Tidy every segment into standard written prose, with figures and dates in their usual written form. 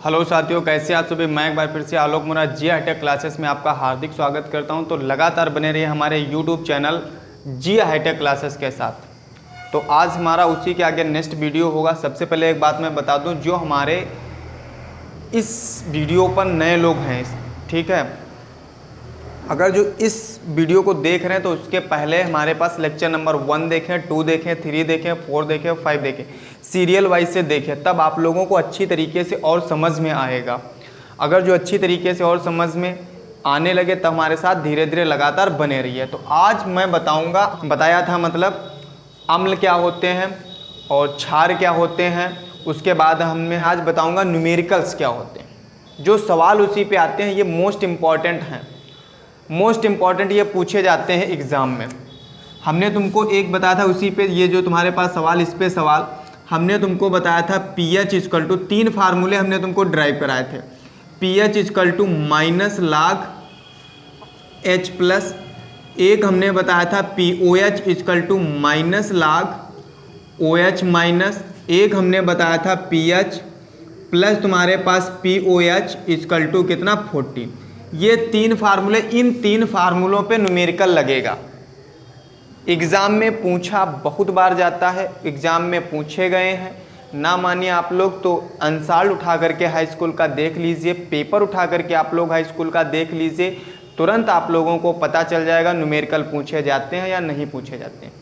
Hello साथियों, कैसे आप सभी। मैं एक बार फिर से आलोक मुरा जी हाईटेक क्लासेस में आपका हार्दिक स्वागत करता हूं। तो लगातार बने रहिए हमारे यूट्यूब चैनल जी हाईटेक क्लासेस के साथ। तो आज हमारा उसी के आगे नेक्स्ट वीडियो होगा। सबसे पहले एक बात मैं बता दूं, जो हमारे इस वीडियो पर नए लोग हैं, ठीक है, अगर जो इस वीडियो को देख रहे हैं तो उसके पहले हमारे पास लेक्चर नंबर 1 देखें, 2 देखें, 3 देखें, 4 देखें, 5 देखें, सीरियल वाइज से देखें, तब आप लोगों को अच्छी तरीके से और समझ में आएगा। अगर जो अच्छी तरीके से और समझ में आने लगे तब हमारे साथ धीरे धीरे लगातार बने रहिए। तो आज मैं बताया था मतलब अम्ल क्या होते हैं और क्षार क्या होते हैं। उसके बाद मैं आज बताऊँगा न्यूमेरिकल्स क्या होते हैं। जो सवाल उसी पे आते हैं ये मोस्ट इम्पॉर्टेंट हैं, मोस्ट इम्पॉर्टेंट ये पूछे जाते हैं एग्ज़ाम में। हमने तुमको एक बताया था उसी पे, ये जो तुम्हारे पास सवाल, इस पे सवाल हमने तुमको बताया था pH इक्वल टू 3 फार्मूले हमने तुमको ड्राइव कराए थे। pH इक्वल टू माइनस लाग H प्लस, एक हमने बताया था POH इक्वल टू माइनस लाग OH माइनस, एक हमने बताया था pH प्लस तुम्हारे पास POH इक्वल टू कितना 14। ये 3 फार्मूले, इन 3 फार्मूलों पे न्यूमेरिकल लगेगा। एग्ज़ाम में पूछा बहुत बार जाता है, एग्ज़ाम में पूछे गए हैं। ना मानिए आप लोग तो अंसाल उठा करके हाई स्कूल का देख लीजिए, पेपर उठा करके आप लोग हाई स्कूल का देख लीजिए, तुरंत आप लोगों को पता चल जाएगा न्यूमेरिकल पूछे जाते हैं या नहीं पूछे जाते हैं।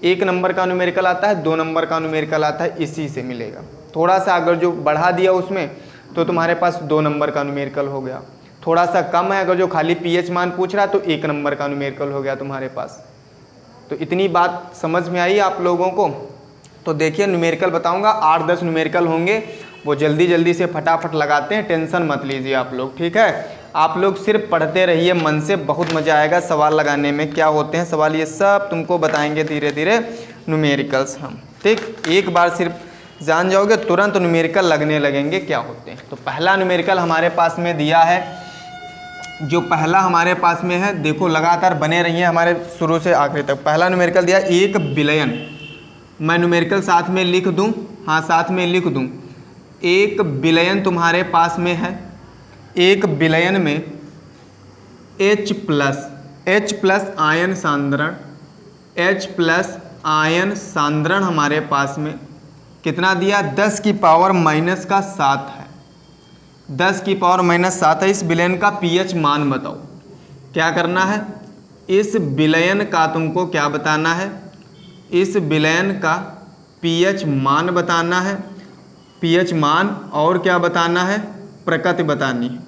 1 नंबर का न्यूमेरिकल आता है, 2 नंबर का न्यूमेरिकल आता है, इसी से मिलेगा। थोड़ा सा अगर जो बढ़ा दिया उसमें तो तुम्हारे पास 2 नंबर का न्यूमेरिकल हो गया। थोड़ा सा कम है, अगर जो खाली pH मान पूछ रहा तो 1 नंबर का न्यूमेरिकल हो गया तुम्हारे पास। तो इतनी बात समझ में आई आप लोगों को। तो देखिए न्यूमेरिकल बताऊंगा, 8-10 न्यूमेरिकल होंगे, वो जल्दी जल्दी से फटाफट लगाते हैं, टेंशन मत लीजिए आप लोग, ठीक है। आप लोग सिर्फ पढ़ते रहिए मन से, बहुत मज़ा आएगा सवाल लगाने में। क्या होते हैं सवाल, ये सब तुमको बताएंगे धीरे धीरे न्यूमेरिकल्स हम, ठीक। एक बार सिर्फ जान जाओगे तुरंत न्यूमेरिकल लगने लगेंगे क्या होते हैं। तो पहला न्यूमेरिकल हमारे पास में दिया है, जो पहला हमारे पास में है, देखो लगातार बने रहिए हमारे शुरू से आखिरी तक। पहला न्यूमेरिकल दिया 1 बिलियन, मैं न्यूमेरिकल साथ में लिख दूं, हाँ साथ में लिख दूं। 1 बिलियन तुम्हारे पास में है, 1 बिलियन में H प्लस आयन सांद्रण, H प्लस आयन सांद्रण हमारे पास में कितना दिया, 10 की पावर माइनस का 7 है, 10 की पावर माइनस 7 है। इस बिलियन का pH मान बताओ। क्या करना है, इस बिलियन का तुमको क्या बताना है, इस बिलियन का pH मान बताना है, pH मान, और क्या बताना है, प्रकृति बतानी है।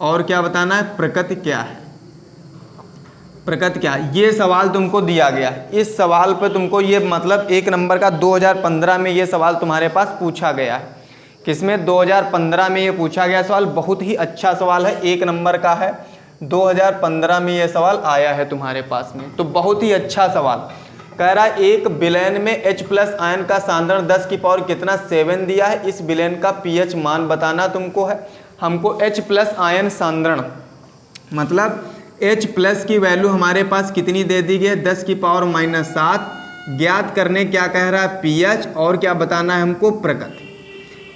और क्या बताना है, प्रकृति क्या है, प्रकृति क्या है। ये सवाल तुमको दिया गया है। इस सवाल पर तुमको ये मतलब 1 नंबर का 2015 में ये सवाल तुम्हारे पास पूछा गया है। किसमें, 2015 में ये पूछा गया सवाल। बहुत ही अच्छा सवाल है, 1 नंबर का है, 2015 में ये सवाल आया है तुम्हारे पास में। तो बहुत ही अच्छा सवाल कह रहा है 1 बिलियन में H प्लस आयन का सांद्रण 10 की पावर कितना 7 दिया है। इस बिलियन का pH मान बताना तुमको है। हमको H प्लस आयन सांद्रण मतलब H प्लस की वैल्यू हमारे पास कितनी दे दी गई है, 10 की पावर माइनस 7। ज्ञात करने क्या कह रहा है, pH, और क्या बताना है हमको, प्रकृति।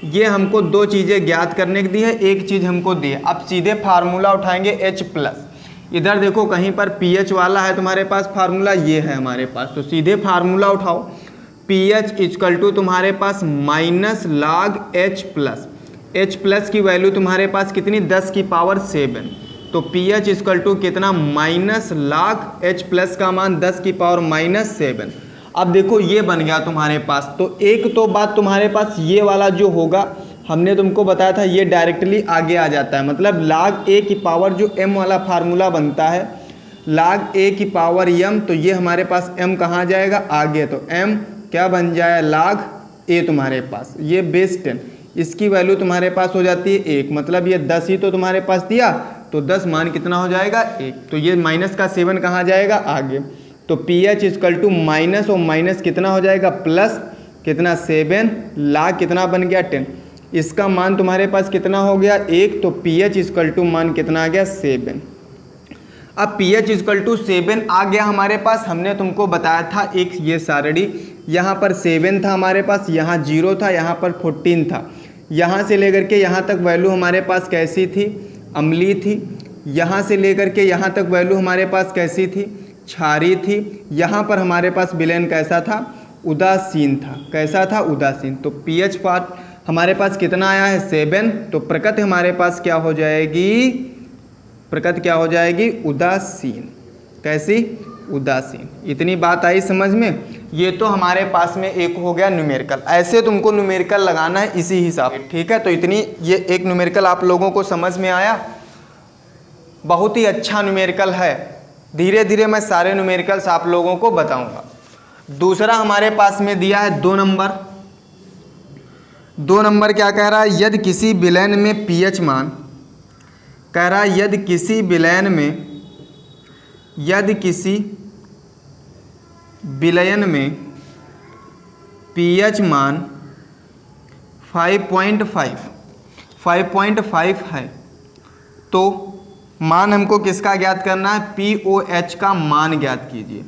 ये हमको 2 चीज़ें ज्ञात करने की दी है, एक चीज़ हमको दी है। अब सीधे फार्मूला उठाएंगे H प्लस। इधर देखो कहीं पर pH वाला है तुम्हारे पास फार्मूला, ये है हमारे पास, तो सीधे फार्मूला उठाओ। pH इक्वल टू तुम्हारे पास माइनस लाग H प्लस, H प्लस की वैल्यू तुम्हारे पास कितनी, 10 की पावर 7। तो pH इक्वल टू कितना, माइनस लाग H प्लस का मान 10 की पावर माइनस 7। अब देखो ये बन गया तुम्हारे पास। तो एक तो बात तुम्हारे पास ये वाला जो होगा, हमने तुमको बताया था ये डायरेक्टली आगे आ जाता है, मतलब लाग A की पावर जो m वाला फार्मूला बनता है, लाग A की पावर m, तो ये हमारे पास m कहाँ जाएगा, आगे। तो m क्या बन जाए, लाग A तुम्हारे पास, ये बेस 10, इसकी वैल्यू तुम्हारे पास हो जाती है 1, मतलब ये 10 ही तो तुम्हारे पास दिया, तो 10 मान कितना हो जाएगा 1। तो ये माइनस का 7 कहाँ जाएगा, आगे। तो pH इक्वल टू माइनस, और माइनस कितना हो जाएगा, प्लस कितना 7, लाग कितना बन गया 10, इसका मान तुम्हारे पास कितना हो गया 1। तो pH इक्वल टू मान कितना आ गया 7। अब pH इक्वल टू 7 आ गया हमारे पास। हमने तुमको बताया था एक ये सारणी, यहाँ पर 7 था हमारे पास, यहाँ 0 था, यहाँ पर 14 था। यहाँ से लेकर के यहाँ तक वैल्यू हमारे पास कैसी थी, अम्लीय थी। यहाँ से लेकर के यहाँ तक वैल्यू हमारे पास कैसी थी, क्षारीय थी। यहाँ पर हमारे पास विलयन कैसा था, उदासीन था। कैसा था, उदासीन। तो पीएच पार्ट हमारे पास कितना आया है, 7। तो प्रकृति हमारे पास क्या हो जाएगी, प्रकृति क्या हो जाएगी, उदासीन। कैसी, उदासीन। इतनी बात आई समझ में। ये तो हमारे पास में एक हो गया न्यूमेरिकल। ऐसे तुमको न्यूमेरिकल लगाना है इसी हिसाब से, ठीक है। तो इतनी ये एक न्यूमेरिकल आप लोगों को समझ में आया। बहुत ही अच्छा न्यूमेरिकल है। धीरे धीरे मैं सारे न्यूमेरिकल्स आप लोगों को बताऊंगा। दूसरा हमारे पास में दिया है 2 नंबर। 2 नंबर क्या कह रहा है, यदि किसी विलयन में पीएच मान, कह रहा है यदि किसी विलयन में, यदि किसी विलयन में पीएच मान 5.5 है, तो मान हमको किसका ज्ञात करना है, पीओएच का मान ज्ञात कीजिए।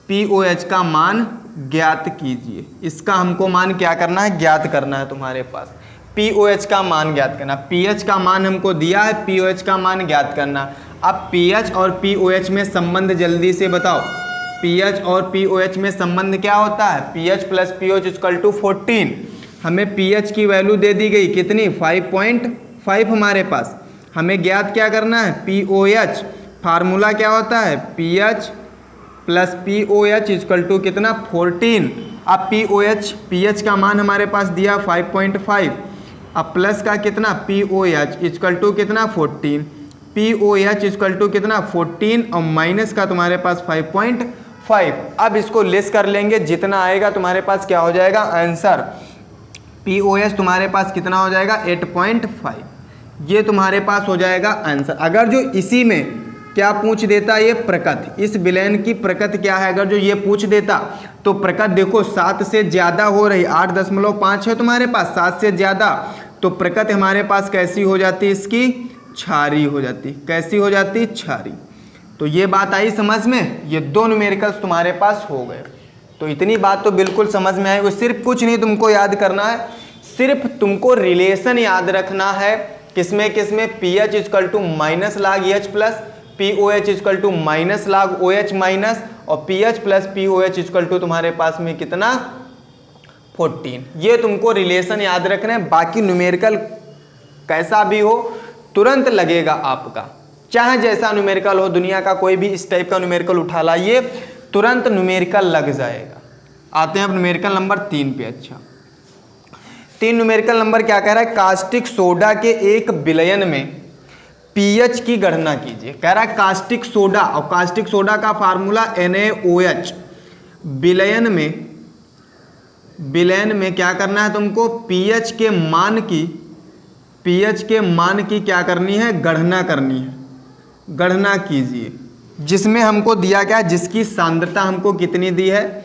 पीओएच का मान ज्ञात कीजिए। इसका हमको मान क्या करना है, ज्ञात करना है तुम्हारे पास। पीओएच का मान ज्ञात करना। पीएच का मान हमको दिया है, पीओएच का मान ज्ञात करना। अब पीएच और पीओएच में संबंध जल्दी से बताओ। पीएच और पीओएच में संबंध क्या होता है, pH plus pOH equal to 14। हमें पीएच की वैल्यू दे दी गई कितनी, 5.5 हमारे पास। हमें ज्ञात क्या करना है, पीओएच। फार्मूला क्या होता है, pH plus pOH equal to कितना, 14। अब पीएच का मान हमारे पास दिया 5.5। अब प्लस का कितना, पीओएच इक्वल टू कितना, 14। पीओएच इक्वल टू कितना, 14 और माइनस का तुम्हारे पास 5.5। अब इसको लेस कर लेंगे, जितना आएगा तुम्हारे पास क्या हो जाएगा आंसर। पीओएच तुम्हारे पास कितना हो जाएगा, 8.5। ये तुम्हारे पास हो जाएगा आंसर। अगर जो इसी में क्या पूछ देता, ये प्रकृति, इस विलयन की प्रकृति क्या है, अगर जो ये पूछ देता तो प्रकृति देखो 7 से ज़्यादा हो रही, 8.5 है तुम्हारे पास, 7 से ज़्यादा, तो प्रकृति हमारे पास कैसी हो जाती, इसकी क्षारीय हो जाती। कैसी हो जाती, क्षारीय। तो ये बात आई समझ में। ये 2 न्यूमेरिकल्स तुम्हारे पास हो गए। तो इतनी बात तो बिल्कुल समझ में आएगी। सिर्फ कुछ नहीं तुमको याद करना है, सिर्फ तुमको रिलेशन याद रखना है। किसमें किसमें, pH equal to minus log H plus pOH equal to minus log OH minus, और pH plus pOH equal to तुम्हारे पास में कितना, 14। ये तुमको रिलेशन याद रखना है। बाकी न्यूमेरिकल कैसा भी हो तुरंत लगेगा आपका, चाहे जैसा न्यूमेरिकल हो, दुनिया का कोई भी इस टाइप का न्यूमेरिकल उठा लाइए, तुरंत न्यूमेरिकल लग जाएगा। आते हैं अब न्यूमेरिकल नंबर 3 पे। अच्छा, 3 न्यूमेरिकल नंबर क्या कह रहा है, कास्टिक सोडा के एक विलयन में पीएच की गणना कीजिए। कह रहा है कास्टिक सोडा, और कास्टिक सोडा का फार्मूला NaOH। विलयन में क्या करना है तुमको, पीएच के मान की क्या करनी है, गणना करनी है। गणना कीजिए, जिसमें हमको दिया गया, जिसकी सांद्रता हमको कितनी दी है,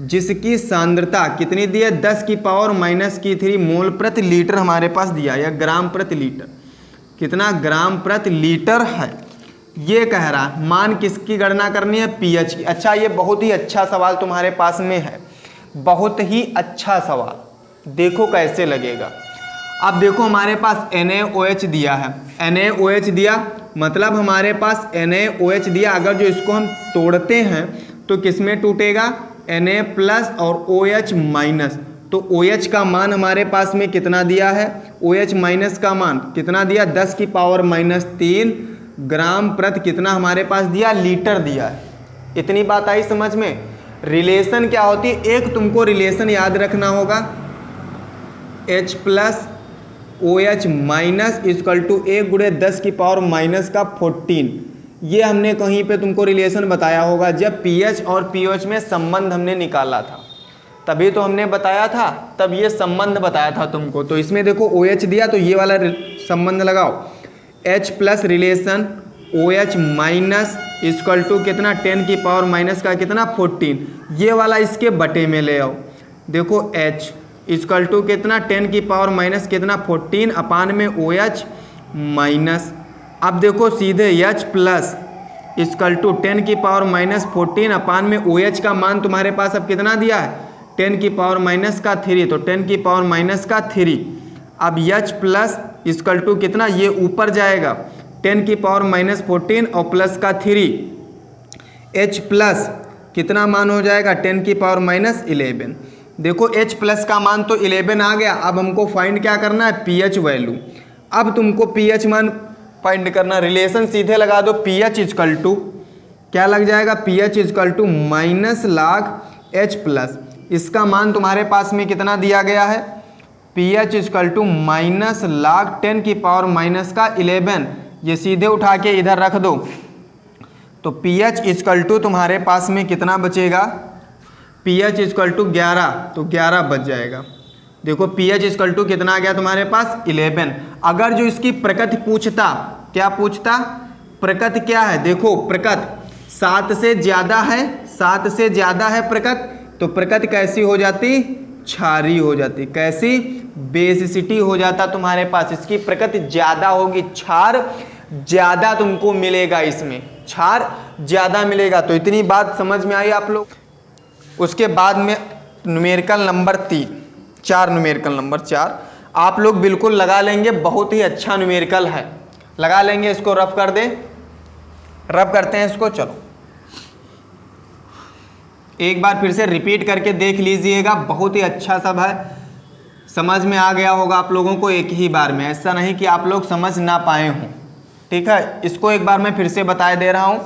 जिसकी सांद्रता कितनी दी है, 10⁻³ मोल प्रति लीटर हमारे पास दिया, या ग्राम प्रति लीटर। कितना, ग्राम प्रति लीटर है। ये कह रहा है मान किसकी गणना करनी है, पीएच की। अच्छा, ये बहुत ही अच्छा सवाल तुम्हारे पास में है, बहुत ही अच्छा सवाल। देखो कैसे लगेगा। अब देखो हमारे पास NaOH दिया है, NaOH दिया मतलब हमारे पास NaOH दिया। अगर जो इसको हम तोड़ते हैं तो किस में टूटेगा, Na प्लस और OH माइनस। तो OH का मान हमारे पास में कितना दिया है, OH माइनस का मान कितना दिया, 10⁻³ ग्राम प्रति कितना हमारे पास दिया, लीटर दिया है। इतनी बात आई समझ में। रिलेशन क्या होती है, एक तुमको रिलेशन याद रखना होगा, H plus OH minus equal to 1×10⁻⁻14। ये हमने कहीं पे तुमको रिलेशन बताया होगा, जब पीएच और पीओएच में संबंध हमने निकाला था, तभी तो हमने बताया था, तब ये संबंध बताया था तुमको। तो इसमें देखो OH दिया तो ये वाला संबंध लगाओ, H plus relation OH minus equal to कितना, 10⁻⁻ का कितना, 14। ये वाला इसके बटे में ले आओ। देखो H इक्वल टू कितना, 10⁻⁻ कितना, 14 अपान में OH माइनस। अब देखो सीधे H प्लस इक्वल टू 10⁻⁻14 अपान में OH का मान तुम्हारे पास अब कितना दिया है, 10⁻⁻3, तो 10⁻⁻3। अब H प्लस इक्वल टू कितना, ये ऊपर जाएगा 10 की पावर माइनस 14 और प्लस का 3, H प्लस कितना मान हो जाएगा 10 की पावर माइनस 11। देखो H प्लस का मान तो 11 आ गया। अब हमको फाइंड क्या करना है, pH वैल्यू। अब तुमको pH मान फाइंड करना, रिलेशन सीधे लगा दो, pH इक्वल टू क्या लग जाएगा, pH equal to minus log H plus, इसका मान तुम्हारे पास में कितना दिया गया है, pH equal to minus log 10 की पावर माइनस का 11। ये सीधे उठा के इधर रख दो तो pH इक्वल टू तुम्हारे पास में कितना बचेगा, pH इक्वल टू 11, तो 11 बच जाएगा। देखो pH इक्वल टू कितना आ गया तुम्हारे पास 11। अगर जो इसकी प्रकृति पूछता, क्या पूछता, प्रकृति क्या है, देखो प्रकृति 7 से ज़्यादा है, 7 से ज़्यादा है प्रकृति, तो प्रकृति कैसी हो जाती, क्षारीय हो जाती। कैसी, बेसिसिटी हो जाता तुम्हारे पास, इसकी प्रकृति ज़्यादा होगी, क्षार ज़्यादा तुमको मिलेगा, इसमें क्षार ज़्यादा मिलेगा। तो इतनी बात समझ में आई आप लोग। उसके बाद में न्यूमेरिकल नंबर 4 न्यूमेरिकल नंबर 4 आप लोग बिल्कुल लगा लेंगे, बहुत ही अच्छा न्यूमेरिकल है, लगा लेंगे। इसको रफ कर दें, रफ करते हैं इसको। चलो एक बार फिर से रिपीट करके देख लीजिएगा, बहुत ही अच्छा सब है, समझ में आ गया होगा आप लोगों को एक ही बार में, ऐसा नहीं कि आप लोग समझ ना पाए हों। ठीक है, इसको एक बार मैं फिर से बता दे रहा हूँ।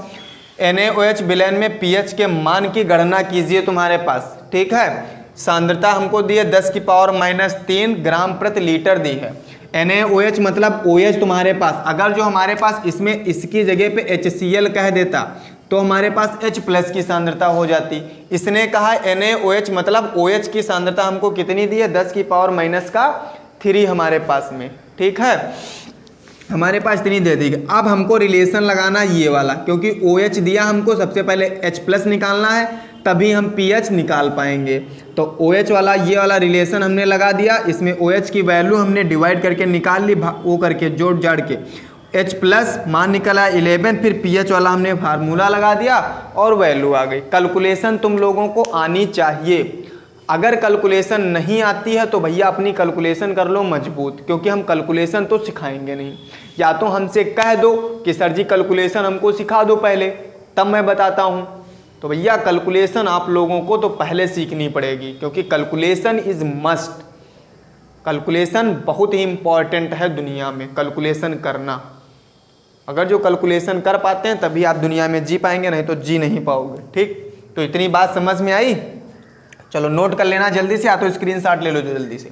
NaOH विलयन में pH के मान की गणना कीजिए तुम्हारे पास। ठीक है, सांद्रता हमको दी है 10 की पावर माइनस 3 ग्राम प्रति लीटर दी है। NaOH मतलब OH तुम्हारे पास, अगर जो हमारे पास इसमें इसकी जगह पे HCl कह देता तो हमारे पास H प्लस की सांद्रता हो जाती। इसने कहा NaOH मतलब OH की सांद्रता हमको कितनी दी है, 10 की पावर माइनस का 3 हमारे पास में। ठीक है, हमारे पास इतनी दे दी। अब हमको रिलेशन लगाना ये वाला, क्योंकि OH दिया हमको, सबसे पहले H प्लस निकालना है, तभी हम pH निकाल पाएंगे। तो OH वाला ये वाला रिलेशन हमने लगा दिया, इसमें OH की वैल्यू हमने डिवाइड करके निकाल ली, वो करके जोड़ जाड़ के H प्लस मान निकला 11, फिर pH वाला हमने फार्मूला लगा दिया और वैल्यू आ गई। कैलकुलेशन तुम लोगों को आनी चाहिए, अगर कैलकुलेशन नहीं आती है तो भैया अपनी कैलकुलेशन कर लो मजबूत, क्योंकि हम कैलकुलेशन तो सिखाएंगे नहीं। या तो हमसे कह दो कि सर जी कैलकुलेशन हमको सिखा दो पहले, तब मैं बताता हूँ। तो भैया कैलकुलेशन आप लोगों को तो पहले सीखनी पड़ेगी, क्योंकि कैलकुलेशन इज मस्ट। कैलकुलेशन बहुत ही इम्पॉर्टेंट है दुनिया में, कैलकुलेशन करना। अगर जो कैलकुलेशन कर पाते हैं तभी आप दुनिया में जी पाएंगे, नहीं तो जी नहीं पाओगे। ठीक, तो इतनी बात समझ में आई। चलो नोट कर लेना जल्दी से, या तो स्क्रीनशॉट ले लो जो जल्दी से।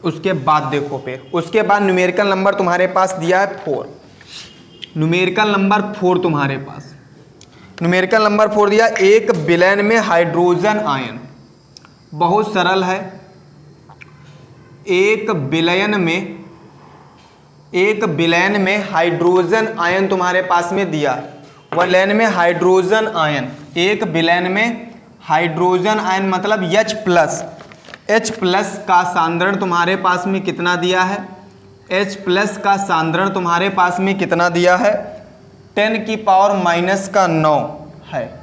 उसके बाद देखो, फिर उसके बाद न्यूमेरिकल नंबर तुम्हारे पास दिया है 4। न्यूमेरिकल नंबर 4 तुम्हारे पास, न्यूमेरिकल नंबर 4 दिया, एक विलयन में हाइड्रोजन आयन, बहुत सरल है। एक विलयन में हाइड्रोजन आयन तुम्हारे पास में दिया है, विलयन में हाइड्रोजन आयन, एक विलयन में हाइड्रोजन आयन मतलब H प्लस, H प्लस का सांद्रण तुम्हारे पास में कितना दिया है, H प्लस का सांद्रण तुम्हारे पास में कितना दिया है, 10 की पावर माइनस का 9 है।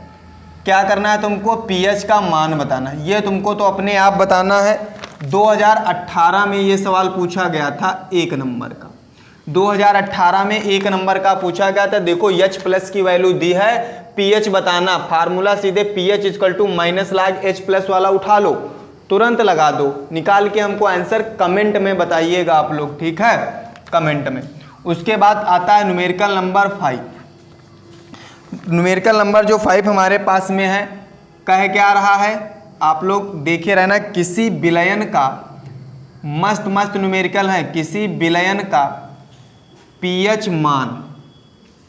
क्या करना है तुमको, pH का मान बताना है। ये तुमको तो अपने आप बताना है। 2018 में ये सवाल पूछा गया था, 1 नंबर का, 2018 में 1 नंबर का पूछा गया था। देखो H प्लस की वैल्यू दी है, pH बताना, फार्मूला सीधे pH equal to minus log H plus वाला उठा लो, तुरंत लगा दो, निकाल के हमको आंसर कमेंट में बताइएगा आप लोग। ठीक है, कमेंट में। उसके बाद आता है न्यूमेरिकल नंबर 5। न्यूमेरिकल नंबर जो 5 हमारे पास में है, कह क्या रहा है, आप लोग देखे रहना। किसी विलयन का, मस्त मस्त न्यूमेरिकल है, किसी विलयन का pH मान,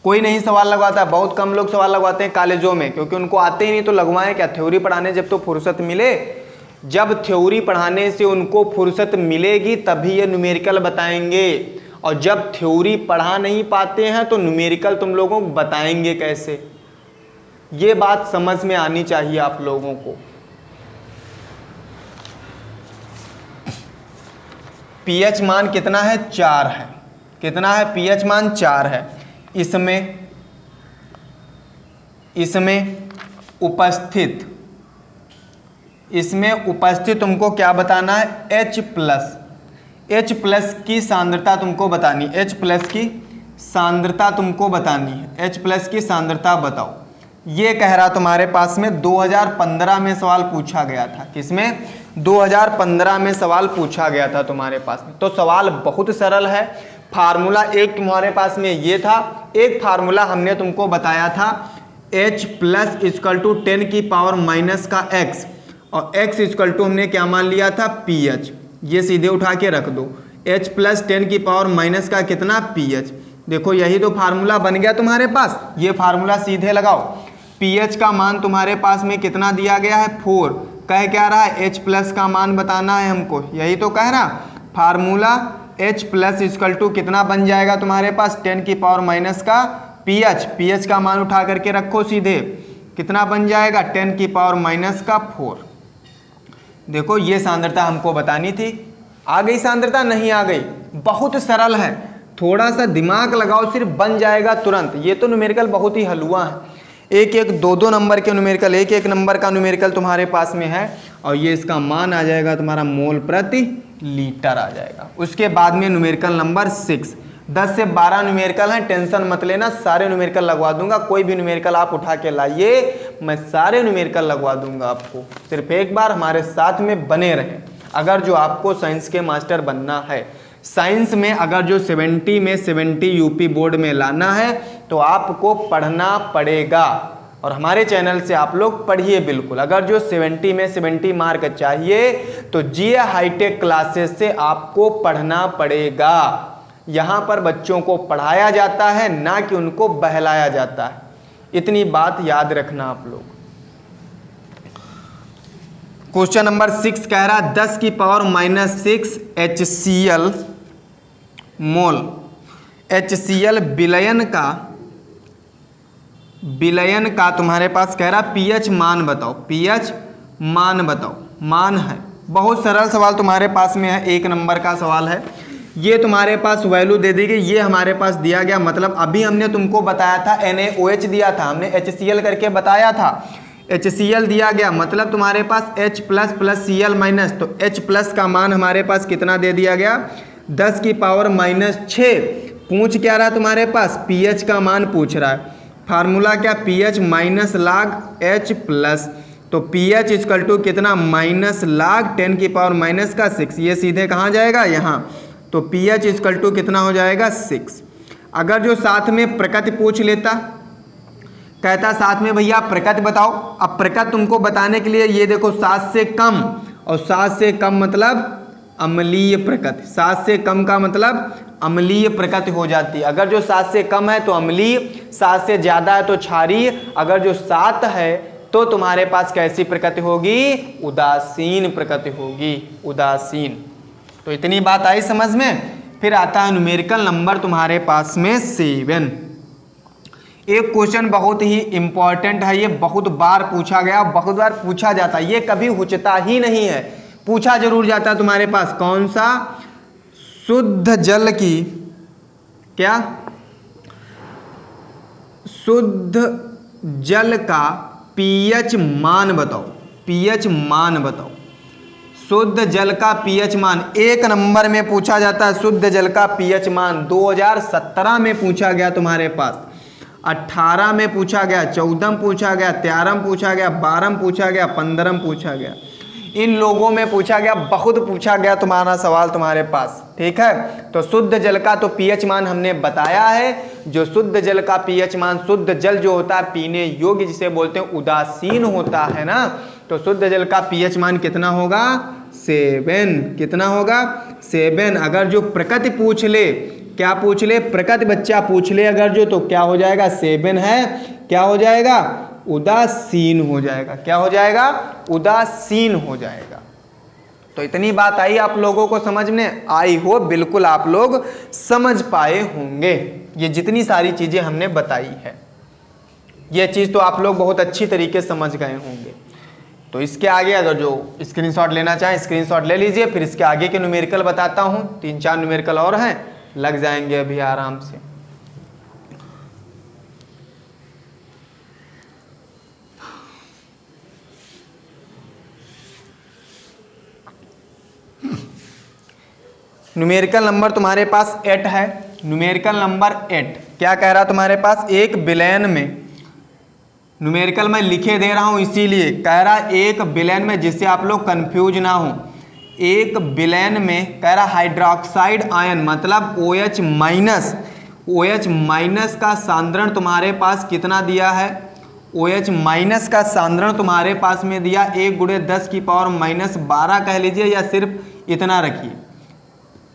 कोई नहीं सवाल लगवाता, बहुत कम लोग सवाल लगवाते हैं कॉलेजों में, क्योंकि उनको आते ही नहीं, तो लगवाएं क्या, थ्योरी पढ़ाने जब तो फुर्सत मिले, जब थ्योरी पढ़ाने से उनको फुर्सत मिलेगी तभी ये न्यूमेरिकल बताएंगे। और जब थ्योरी पढ़ा नहीं पाते हैं तो न्यूमेरिकल तुम लोगों को बताएंगे कैसे, ये बात समझ में आनी चाहिए आप लोगों को। pH मान कितना है, 4 है। कितना है, pH मान 4 है। इसमें उपस्थित, इसमें उपस्थित तुमको क्या बताना है, H प्लस की सांद्रता तुमको बतानी, H प्लस की सांद्रता तुमको बतानी है, H प्लस की सांद्रता बताओ। ये कह रहा तुम्हारे पास में 2015 में सवाल पूछा गया था। किसमें? 2015 में सवाल पूछा गया था तुम्हारे पास में। तो सवाल बहुत सरल है। फार्मूला एक तुम्हारे पास में ये था, एक फार्मूला हमने तुमको बताया था H प्लस इक्वल टू 10 की पावर माइनस का x, और x इक्वल टू हमने क्या मान लिया था, pH। ये सीधे उठा के रख दो, H प्लस 10 की पावर माइनस का कितना, pH। देखो यही तो फार्मूला बन गया तुम्हारे पास। ये फार्मूला सीधे लगाओ। pH का मान तुम्हारे पास में कितना दिया गया है, 4। कह क्या रहा है, H प्लस का मान बताना है हमको, यही तो कह रहा। Formula H plus equal to कितना बन जाएगा तुम्हारे पास, 10 की पावर माइनस का pH का मान उठा करके रखो सीधे, कितना बन जाएगा, 10 की पावर माइनस का 4। देखो ये सांद्रता हमको बतानी थी। आ गई सांद्रता, नहीं आ गई? बहुत सरल है, थोड़ा सा दिमाग लगाओ सिर्फ बन जाएगा तुरंत। ये तो न्यूमेरिकल बहुत ही हलवा है, एक एक दो दो नंबर के न्यूमेरिकल, एक एक नंबर का न्यूमेरिकल तुम्हारे पास में है, और ये इसका मान आ जाएगा तुम्हारा मोल प्रति लीटर आ जाएगा। उसके बाद में न्यूमेरिकल नंबर 6, 10 से 12 न्यूमेरिकल हैं, टेंशन मत लेना, सारे न्यूमेरिकल लगवा दूंगा। कोई भी न्यूमेरिकल आप उठा के लाइए, मैं सारे न्यूमेरिकल लगवा दूंगा आपको। सिर्फ एक बार हमारे साथ में बने रहें। अगर जो आपको साइंस के मास्टर बनना है, साइंस में अगर जो 70 में 70 यूपी बोर्ड में लाना है, तो आपको पढ़ना पड़ेगा। और हमारे चैनल से आप लोग पढ़िए बिल्कुल। अगर जो 70 में 70 मार्क चाहिए, तो जीए हाईटेक क्लासेस से आपको पढ़ना पड़ेगा। यहाँ पर बच्चों को पढ़ाया जाता है, ना कि उनको बहलाया जाता है। इतनी बात याद रखना आप लोग। क्वेश्चन नंबर 6 कह रहा है 10 की पावर माइनस 6 HCl मोल, HCl विलयन का तुम्हारे पास कह रहा pH मान बताओ, pH मान बताओ। मान है, बहुत सरल सवाल तुम्हारे पास में है, 1 नंबर का सवाल है। ये तुम्हारे पास वैल्यू दे दी गई, ये हमारे पास दिया गया। मतलब अभी हमने तुमको बताया था NaOH दिया था, हमने HCl करके बताया था, HCl दिया गया, मतलब तुम्हारे पास H plus plus Cl minus, तो H प्लस का मान हमारे पास कितना दे दिया गया, 10 की पावर माइनस 6। पूछ क्या रहा तुम्हारे पास, pH का मान पूछ रहा है। फार्मूला क्या, pH माइनस लाग H प्लस, तो pH इक्वल टू कितना, माइनस लाग 10 की पावर माइनस का 6। ये सीधे कहाँ जाएगा, यहाँ, तो pH इक्वल टू कितना हो जाएगा, 6। अगर जो साथ में प्रकृति पूछ लेता, कहता साथ में भैया प्रकृति बताओ। अब प्रकृति तुमको बताने के लिए ये देखो 7 से कम, और 7 से कम मतलब अम्लीय प्रकृति, 7 से कम का मतलब अम्लीय प्रकृति हो जाती है। अगर जो 7 से कम है तो अम्लीय, 7 से ज़्यादा है तो क्षारीय, अगर जो 7 है तो तुम्हारे पास कैसी प्रकृति होगी, उदासीन प्रकृति होगी, उदासीन। तो इतनी बात आई समझ में। फिर आता है न्यूमेरिकल नंबर तुम्हारे पास में 7। एक क्वेश्चन बहुत ही इंपॉर्टेंट है, ये बहुत बार पूछा गया, बहुत बार पूछा जाता है, ये कभी हुचता ही नहीं है, पूछा जरूर जाता है तुम्हारे पास। कौन सा, शुद्ध जल की, क्या, शुद्ध जल का pH मान बताओ, pH मान बताओ। शुद्ध जल का pH मान 1 नंबर में पूछा जाता है। शुद्ध जल का pH मान 2017 में पूछा गया तुम्हारे पास, 18 में पूछा गया, 14 में पूछा गया, 13 में पूछा गया, 12 में पूछा गया, 15 में पूछा गया। इन लोगों में पूछा गया, बहुत पूछा गया तुम्हारा सवाल तुम्हारे पास, ठीक है। तो शुद्ध जल का तो pH मान हमने बताया है। जो शुद्ध जल का pH मान, शुद्ध जल जो होता है पीने योग्य, जिसे बोलते हैं उदासीन होता है ना, तो शुद्ध जल का pH मान कितना होगा, 7। कितना होगा, 7। अगर जो प्रकृति पूछ ले, क्या पूछ ले, प्रकृति बच्चा पूछ ले अगर जो, तो क्या हो जाएगा, 7 है, क्या हो जाएगा, उदासीन हो जाएगा। क्या हो जाएगा, उदासीन हो जाएगा। तो इतनी बात आई आप लोगों को समझ में आई हो, बिल्कुल आप लोग समझ पाए होंगे। ये जितनी सारी चीजें हमने बताई है, ये चीज तो आप लोग बहुत अच्छी तरीके से समझ गए होंगे। तो इसके आगे अगर जो स्क्रीनशॉट लेना चाहें स्क्रीनशॉट ले लीजिए। फिर इसके आगे के न्यूमेरिकल बताता हूँ, 3-4 न्यूमेरिकल और हैं, लग जाएंगे अभी आराम से। न्यूमेरिकल नंबर तुम्हारे पास 8 है। न्यूमेरिकल नंबर 8 क्या कह रहा है तुम्हारे पास, 1 बिलियन में, न्यूमेरिकल मैं लिखे दे रहा हूं इसीलिए कह रहा 1 बिलियन में, जिससे आप लोग कंफ्यूज ना हो। 1 बिलियन में कह रहा हाइड्रोक्साइड आयन मतलब OH माइनस, OH माइनस का सांद्रण तुम्हारे पास कितना दिया है, OH माइनस का सांद्रण तुम्हारे पास में दिया 1 × 10⁻12 कह लीजिए, या सिर्फ इतना रखिए,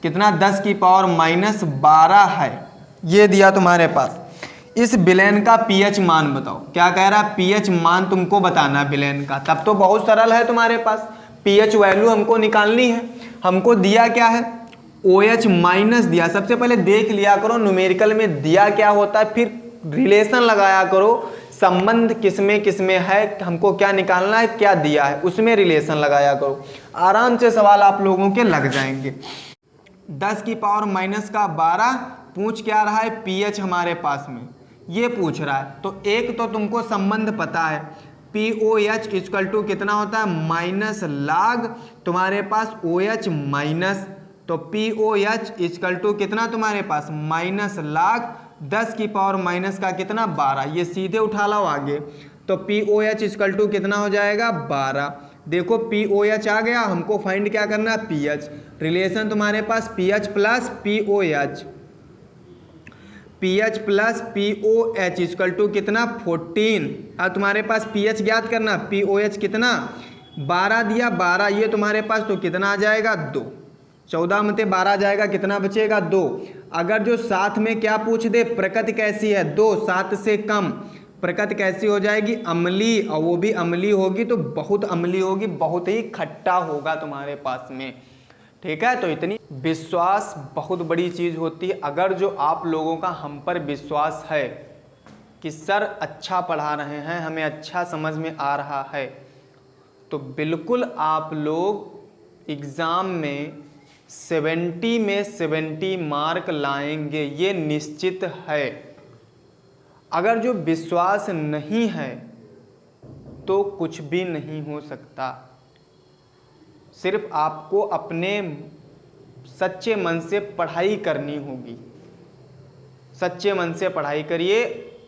कितना 10⁻12 है, ये दिया तुम्हारे पास। इस विलेन का पीएच मान बताओ। क्या कह रहा है, पीएच मान तुमको बताना है विलेन का। तब तो बहुत सरल है तुम्हारे पास, पीएच वैल्यू हमको निकालनी है। हमको दिया क्या है, OH माइनस दिया। सबसे पहले देख लिया करो न्यूमेरिकल में दिया क्या होता है, फिर रिलेशन लगाया करो, संबंध किसमें किसमें है, हमको क्या निकालना है, क्या दिया है, उसमें रिलेशन लगाया करो। आराम से सवाल आप लोगों के लग जाएंगे। 10⁻12 पूछ क्या रहा है, पीएच हमारे पास में ये पूछ रहा है। तो एक तो तुमको संबंध पता है, POH इक्वल टू कितना होता है, माइनस लाग तुम्हारे पास OH माइनस, तो POH इक्वल टू कितना तुम्हारे पास, माइनस लाग 10⁻⁻ का कितना 12, ये सीधे उठा लो आगे। तो POH इक्वल टू कितना हो जाएगा 12। देखो POH आ गया, हमको फाइंड क्या करना है, पीएच। रिलेशन तुम्हारे पास pH plus POH, pH plus POH equal to कितना 14। अब तुम्हारे पास पीएच ज्ञात करना, POH कितना 12 दिया, 12 ये तुम्हारे पास, तो कितना आ जाएगा 2, 14 में 12 जाएगा, कितना बचेगा 2। अगर जो साथ में क्या पूछ दे, प्रकृति कैसी है, 2 7 से कम, प्रकृति कैसी हो जाएगी, अम्ली, और वो भी अम्ली होगी तो बहुत अम्ली होगी, बहुत ही खट्टा होगा तुम्हारे पास में। ठीक है, तो इतनी विश्वास बहुत बड़ी चीज़ होती है। अगर जो आप लोगों का हम पर विश्वास है कि सर अच्छा पढ़ा रहे हैं, हमें अच्छा समझ में आ रहा है, तो बिल्कुल आप लोग एग्ज़ाम में 70 में 70 मार्क लाएंगे, ये निश्चित है। अगर जो विश्वास नहीं है तो कुछ भी नहीं हो सकता। सिर्फ आपको अपने सच्चे मन से पढ़ाई करनी होगी, सच्चे मन से पढ़ाई करिए,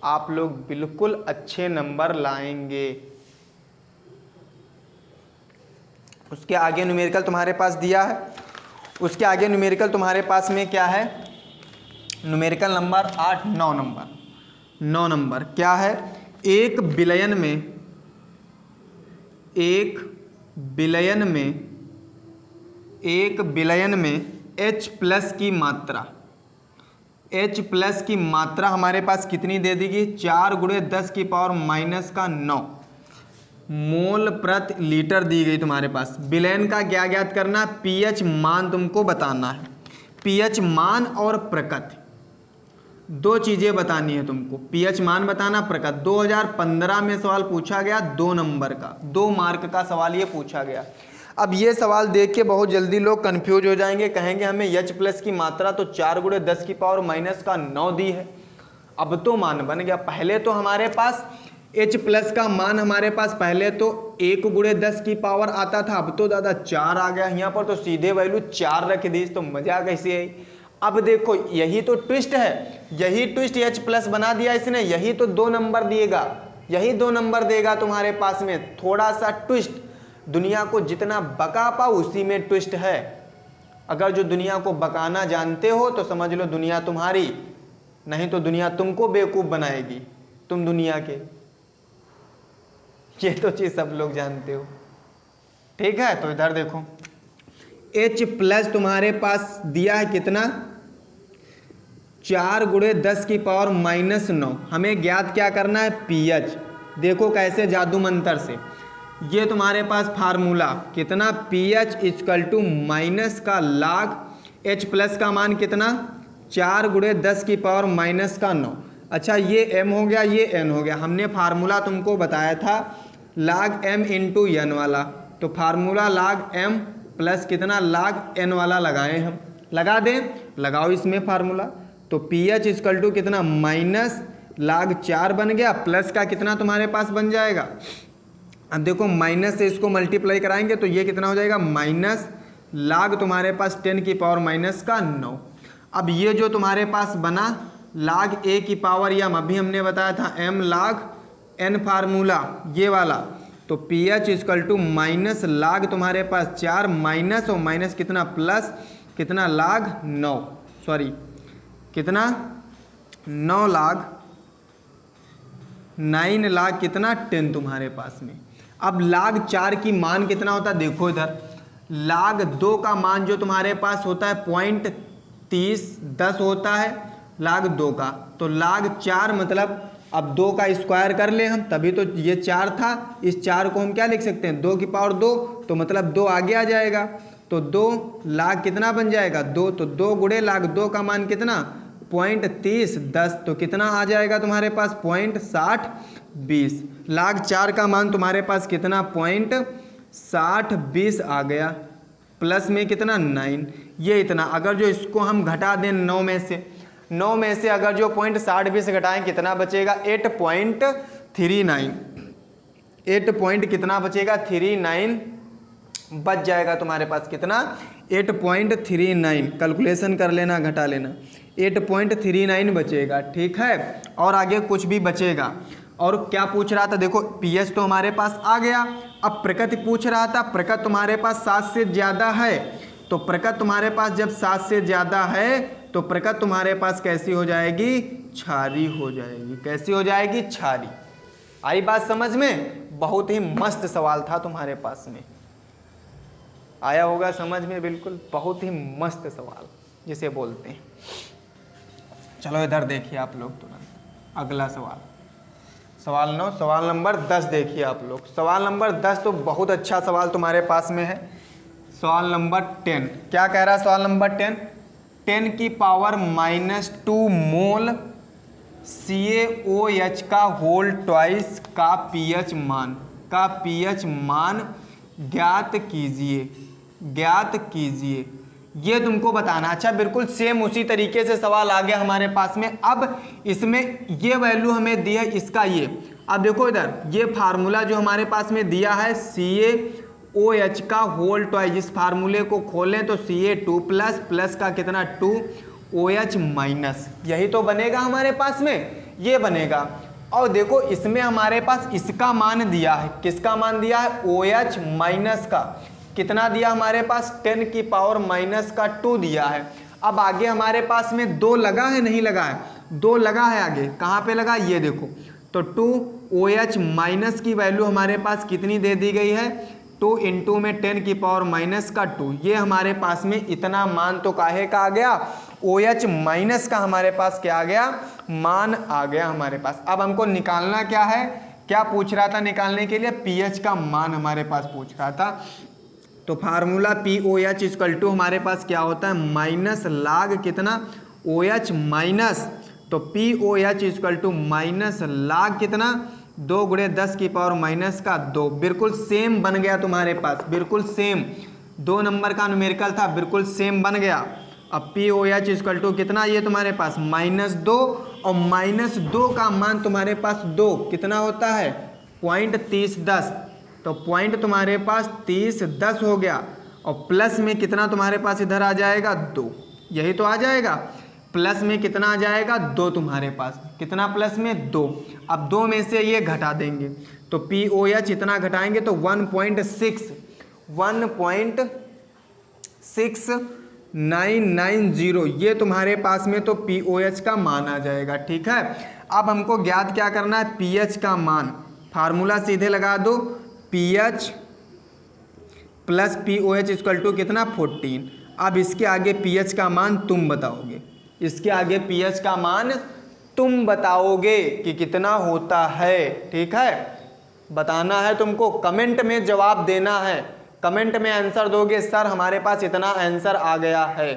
आप लोग बिल्कुल अच्छे नंबर लाएंगे। उसके आगे न्यूमेरिकल तुम्हारे पास दिया है, उसके आगे न्यूमेरिकल तुम्हारे पास में क्या है, न्यूमेरिकल नंबर 8 9 नंबर क्या है, 1 बिलियन में, 1 बिलियन में, 1 बिलियन में H प्लस की मात्रा, H प्लस की मात्रा हमारे पास कितनी दे देगी, 4 × 10⁻⁻9 मोल प्रति लीटर दी गई तुम्हारे पास। विलेन का क्या ज्ञात करना, पीएच मान तुमको बताना है। पीएच मान और प्रकृति दो चीज़ें बतानी है तुमको, पीएच मान बताना, प्रकृति। 2015 में सवाल पूछा गया, 2 नंबर का, 2 मार्क का सवाल ये पूछा गया। अब ये सवाल देख के बहुत जल्दी लोग कंफ्यूज हो जाएंगे, कहेंगे हमें H प्लस की मात्रा तो 4 × 10⁻⁻9 दी है, अब तो मान बन गया। पहले तो हमारे पास H प्लस का मान हमारे पास पहले तो 1 × 10 की पावर आता था, अब तो दादा 4 आ गया। यहाँ पर तो सीधे वैल्यू 4 रख दी, तो मजा कैसे है। अब देखो यही तो ट्विस्ट है, यही ट्विस्ट H प्लस बना दिया इसने, यही तो 2 नंबर दिएगा, यही 2 नंबर देगा तुम्हारे पास में। थोड़ा सा ट्विस्ट, दुनिया को जितना बका पाओ उसी में ट्विस्ट है। अगर जो दुनिया को बकाना जानते हो तो समझ लो दुनिया तुम्हारी, नहीं तो दुनिया तुमको बेवकूफ़ बनाएगी, तुम दुनिया के। ये तो चीज़ सब लोग जानते हो। ठीक है, तो इधर देखो H प्लस तुम्हारे पास दिया है कितना, 4 × 10⁻⁻9। हमें ज्ञात क्या करना है, पीएच। देखो कैसे जादू मंत्र से, ये तुम्हारे पास फार्मूला कितना, पीएच इक्वल टू माइनस का लाग, H प्लस का मान कितना, 4 × 10⁻⁻9। अच्छा ये m हो गया, ये n हो गया। हमने फार्मूला तुमको बताया था लाग m × n वाला, तो फार्मूला लाग m प्लस कितना, लाग n वाला लगाए हम। लगा दें, लगाओ इसमें फार्मूला, तो पीएच इक्वल टू कितना, माइनस लाग 4 बन गया, प्लस का कितना तुम्हारे पास बन जाएगा। अब देखो माइनस से इसको मल्टीप्लाई कराएंगे तो ये कितना हो जाएगा, माइनस लाग तुम्हारे पास 10 की पावर माइनस का 9। अब ये जो तुम्हारे पास बना लाग a की पावर m, अभी हमने बताया था m लाग n फार्मूला ये वाला, तो p H equal to minus log तुम्हारे पास 4 माइनस और माइनस कितना प्लस कितना लाग 9, सॉरी कितना 9 लाग 9 लाग कितना 10 तुम्हारे पास में। अब लाग 4 की मान कितना होता है देखो इधर, लाग 2 का मान जो तुम्हारे पास होता है 0.3010 होता है लाग 2 का, तो लाग 4 मतलब अब 2 का स्क्वायर कर ले हम, तभी तो ये 4 था, इस 4 को हम क्या लिख सकते हैं 2 की पावर 2, तो मतलब 2 आगे आ जाएगा, तो 2 लाग कितना बन जाएगा 2, तो 2 गुणे लाग 2 का मान कितना 0.3010, तो कितना आ जाएगा तुम्हारे पास 0.6020। लाग 4 का मान तुम्हारे पास कितना 0.6020 आ गया, प्लस में कितना 9, ये इतना। अगर जो इसको हम घटा दें 9 में से अगर जो 0.6020 घटाएं कितना बचेगा 8.39, 8 पॉइंट कितना बचेगा 39 बच जाएगा तुम्हारे पास, कितना 8.39, कैलकुलेशन कर लेना घटा लेना, 8.39 बचेगा, ठीक है। और आगे कुछ भी बचेगा। और क्या पूछ रहा था देखो, पीएच तो हमारे पास आ गया, अब प्रकृति पूछ रहा था, प्रकृति तुम्हारे पास 7 से ज़्यादा है, तो प्रकृति तुम्हारे पास जब 7 से ज़्यादा है तो प्रकृति तुम्हारे पास कैसी हो जाएगी क्षारी हो जाएगी, कैसी हो जाएगी क्षारी। आई बात समझ में, बहुत ही मस्त सवाल था तुम्हारे पास में, आया होगा समझ में, बिल्कुल बहुत ही मस्त सवाल जिसे बोलते हैं। चलो इधर देखिए आप लोग तुरंत अगला सवाल, सवाल 9, सवाल नंबर 10 देखिए आप लोग। सवाल नंबर 10 तो बहुत अच्छा सवाल तुम्हारे पास में है। सवाल नंबर 10 क्या कह रहा है, सवाल नंबर 10 की पावर -2 मोल CaOH का होल ट्वाइस का पीएच मान ज्ञात कीजिए, ये तुमको बताना। अच्छा बिल्कुल सेम उसी तरीके से सवाल आ गया हमारे पास में। अब इसमें ये वैल्यू हमें दी है इसका ये, अब देखो इधर ये फार्मूला जो हमारे पास में दिया है CaOH का होल ट्वाइस, इस फार्मूले को खोलें तो Ca2 प्लस का कितना 2OH माइनस, यही तो बनेगा हमारे पास में, ये बनेगा। और देखो इसमें हमारे पास इसका मान दिया है, किसका मान दिया है OH माइनस का, कितना दिया हमारे पास 10 की पावर माइनस का 2 दिया है। अब आगे हमारे पास में 2 लगा है नहीं लगा है, 2 लगा है आगे, कहाँ पे लगा ये देखो, तो 2OH माइनस की वैल्यू हमारे पास कितनी दे दी गई है 2 इंटू में 10 की पावर माइनस का 2, ये हमारे पास में इतना मान तो काहे का आ गया OH माइनस का हमारे पास क्या आ गया मान आ गया हमारे पास। अब हमको निकालना क्या है, क्या पूछ रहा था निकालने के लिए, पीएच का मान हमारे पास पूछ रहा था। तो फार्मूला POH इक्वल टू हमारे पास क्या होता है माइनस लाग कितना OH माइनस, तो POH इक्वल टू माइनस लाग कितना 2 गुणे 10 की पावर माइनस का 2, बिल्कुल सेम बन गया तुम्हारे पास, बिल्कुल सेम, 2 नंबर का न्यूमेरिकल था, बिल्कुल सेम बन गया। अब POH इक्वल टू कितना ये तुम्हारे पास -2, और -2 का मान तुम्हारे पास 2 कितना होता है 0.3010, तो पॉइंट तुम्हारे पास 3010 हो गया, और प्लस में कितना तुम्हारे पास इधर आ जाएगा 2, यही तो आ जाएगा, प्लस में कितना आ जाएगा 2 तुम्हारे पास, कितना प्लस में 2। अब 2 में से ये घटा देंगे तो POH इतना घटाएंगे तो 1.6990, ये तुम्हारे पास में तो POH का मान आ जाएगा, ठीक है। अब हमको ज्ञात क्या करना है पीएच का मान, फार्मूला सीधे लगा दो, pH plus POH equal to कितना 14। अब इसके आगे पीएच का मान तुम बताओगे, इसके आगे पीएच का मान तुम बताओगे कि कितना होता है, ठीक है, बताना है तुमको, कमेंट में जवाब देना है, कमेंट में आंसर दोगे सर हमारे पास इतना आंसर आ गया है,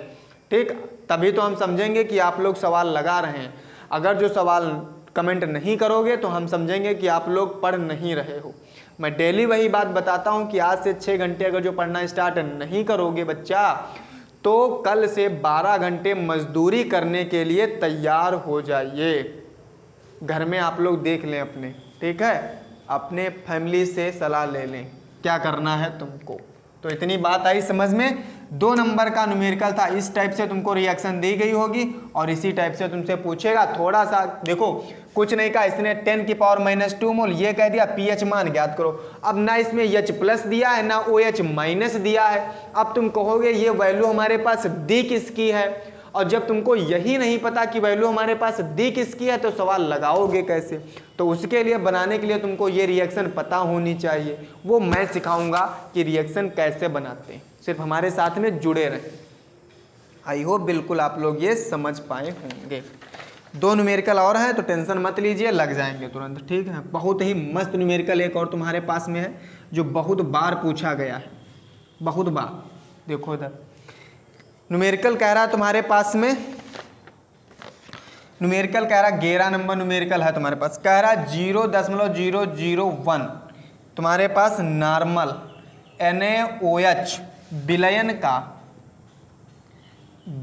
ठीक, तभी तो हम समझेंगे कि आप लोग सवाल लगा रहे हैं। अगर जो सवाल कमेंट नहीं करोगे तो हम समझेंगे कि आप लोग पढ़ नहीं रहे हो। मैं डेली वही बात बताता हूँ कि आज से 6 घंटे अगर जो पढ़ना स्टार्ट नहीं करोगे बच्चा, तो कल से 12 घंटे मजदूरी करने के लिए तैयार हो जाइए। घर में आप लोग देख लें अपने, ठीक है, अपने फैमिली से सलाह ले लें क्या करना है तुमको, तो इतनी बात आई समझ में। 2 नंबर का न्यूमेरिकल था, इस टाइप से तुमको रिएक्शन दी गई होगी और इसी टाइप से तुमसे पूछेगा। थोड़ा सा देखो, कुछ नहीं कहा इसने 10⁻² मोल, ये कह दिया पीएच मान ज्ञात करो। अब ना इसमें H+ दिया है ना OH- दिया है। अब तुम कहोगे ये वैल्यू हमारे पास दी किसकी है, और जब तुमको यही नहीं पता कि वैल्यू हमारे पास दी किसकी है तो सवाल लगाओगे कैसे। तो उसके लिए बनाने के लिए तुमको ये रिएक्शन पता होनी चाहिए, वो मैं सिखाऊंगा कि रिएक्शन कैसे बनाते हैं। सिर्फ हमारे साथ में जुड़े रहें। आई होप बिल्कुल आप लोग ये समझ पाए होंगे। 2 न्यूमेरिकल और है तो टेंशन मत लीजिए, लग जाएंगे तुरंत, ठीक है। बहुत ही मस्त न्यूमेरिकल एक और तुम्हारे पास में है जो बहुत बार पूछा गया है, बहुत बार। देखो इधर न्यूमेरिकल कह रहा है तुम्हारे पास में, न्यूमेरिकल कह रहा 11 नंबर न्यूमेरिकल है तुम्हारे पास। कह रहा 0.001 तुम्हारे पास नॉर्मल NaOH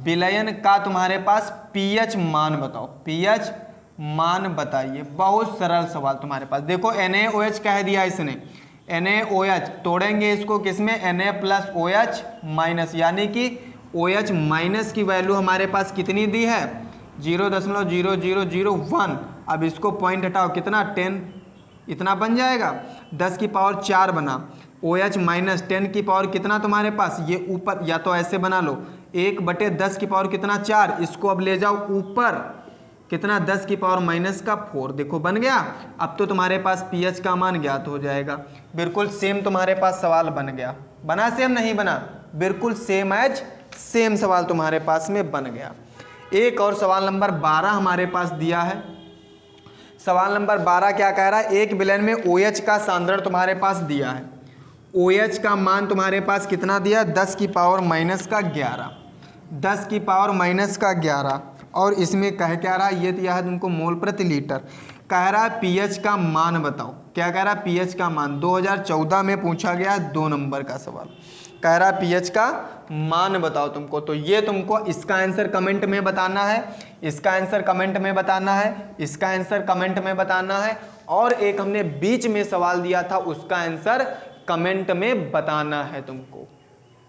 विलयन का तुम्हारे पास पीएच मान बताओ, पीएच मान बताइए। बहुत सरल सवाल तुम्हारे पास। देखो NaOH कह दिया इसने, NaOH तोड़ेंगे इसको किसमें, Na+OH-, यानी कि OH- की वैल्यू हमारे पास कितनी दी है 0.0001। अब इसको पॉइंट हटाओ, कितना 10, इतना बन जाएगा, 10 की पावर 4 बना। OH- 10 की पावर कितना तुम्हारे पास, ये ऊपर, या तो ऐसे बना लो 1/10 की पावर कितना 4, इसको अब ले जाओ ऊपर, कितना 10 की पावर -4। देखो बन गया। अब तो तुम्हारे पास पीएच का मान ज्ञात हो जाएगा। बिल्कुल सेम तुम्हारे पास सवाल बन गया। बना सेम, नहीं बना, बिल्कुल सेम एज सेम सवाल तुम्हारे पास में बन गया। एक और सवाल नंबर 12 हमारे पास दिया है। सवाल नंबर 12 क्या कह रहा है, एक विलयन में OH का सांद्रण तुम्हारे पास दिया है। OH का मान तुम्हारे पास कितना दिया, 10 की पावर -11, 10 की पावर -11। और इसमें कह क्या रहा है, ये दिया है तुमको मोल प्रति लीटर। कह रहा है पीएच का मान बताओ। क्या कह रहा है, पीएच का मान। 2014 में पूछा गया 2 नंबर का सवाल। कह रहा है पीएच का मान बताओ तुमको। तो ये तुमको इसका आंसर कमेंट में बताना है, इसका आंसर कमेंट में बताना है, इसका आंसर कमेंट में बताना है, और एक हमने बीच में सवाल दिया था उसका आंसर कमेंट में बताना है तुमको,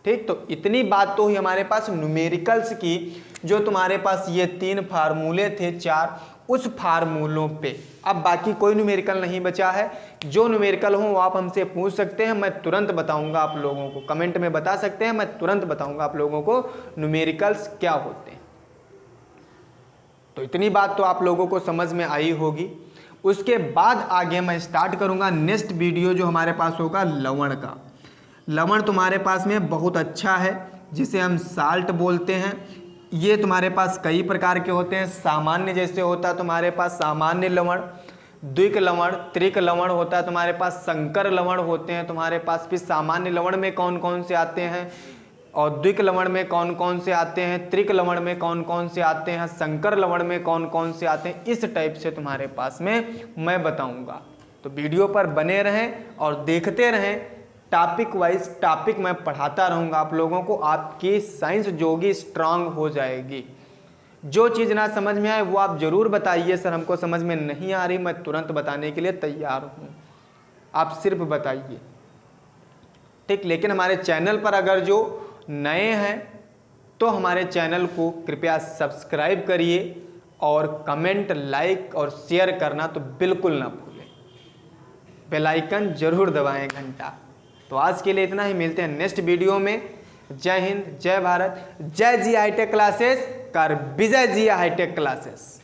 ठीक। तो इतनी बात तो हुई हमारे पास न्यूमेरिकल्स की। जो तुम्हारे पास ये 3 फार्मूले थे 4, उस फार्मूलों पे अब बाकी कोई न्यूमेरिकल नहीं बचा है। जो न्यूमेरिकल हो वो आप हमसे पूछ सकते हैं, मैं तुरंत बताऊंगा आप लोगों को। कमेंट में बता सकते हैं, मैं तुरंत बताऊंगा आप लोगों को न्यूमेरिकल्स क्या होते हैं। तो इतनी बात तो आप लोगों को समझ में आई होगी। उसके बाद आगे मैं स्टार्ट करूंगा नेक्स्ट वीडियो जो हमारे पास होगा लवण का। लवण तुम्हारे पास में बहुत अच्छा है, जिसे हम साल्ट बोलते हैं। ये तुम्हारे पास कई प्रकार के होते हैं। सामान्य जैसे होता है तुम्हारे पास सामान्य लवण, द्विक लवण, त्रिक लवण होता है तुम्हारे पास, संकर लवण होते हैं तुम्हारे पास। फिर सामान्य लवण में कौन कौन से आते हैं, और द्विक लवण में कौन कौन से आते हैं, त्रिक लवण में कौन कौन से आते हैं, संकर लवण में कौन कौन से आते हैं, इस टाइप से तुम्हारे पास में मैं बताऊंगा। तो वीडियो पर बने रहें और देखते रहें। टॉपिक वाइज टॉपिक मैं पढ़ाता रहूँगा आप लोगों को। आपकी साइंस जो होगी स्ट्रांग हो जाएगी। जो चीज़ ना समझ में आए वो आप ज़रूर बताइए, सर हमको समझ में नहीं आ रही, मैं तुरंत बताने के लिए तैयार हूँ, आप सिर्फ बताइए, ठीक। लेकिन हमारे चैनल पर अगर जो नए हैं तो हमारे चैनल को कृपया सब्सक्राइब करिए, और कमेंट, लाइक और शेयर करना तो बिल्कुल ना भूलें। बेल आइकन जरूर दबाएं, घंटा। तो आज के लिए इतना ही, मिलते हैं नेक्स्ट वीडियो में। जय हिंद, जय भारत, जय जी हाईटेक क्लासेस, कर विजय जी हाईटेक क्लासेस।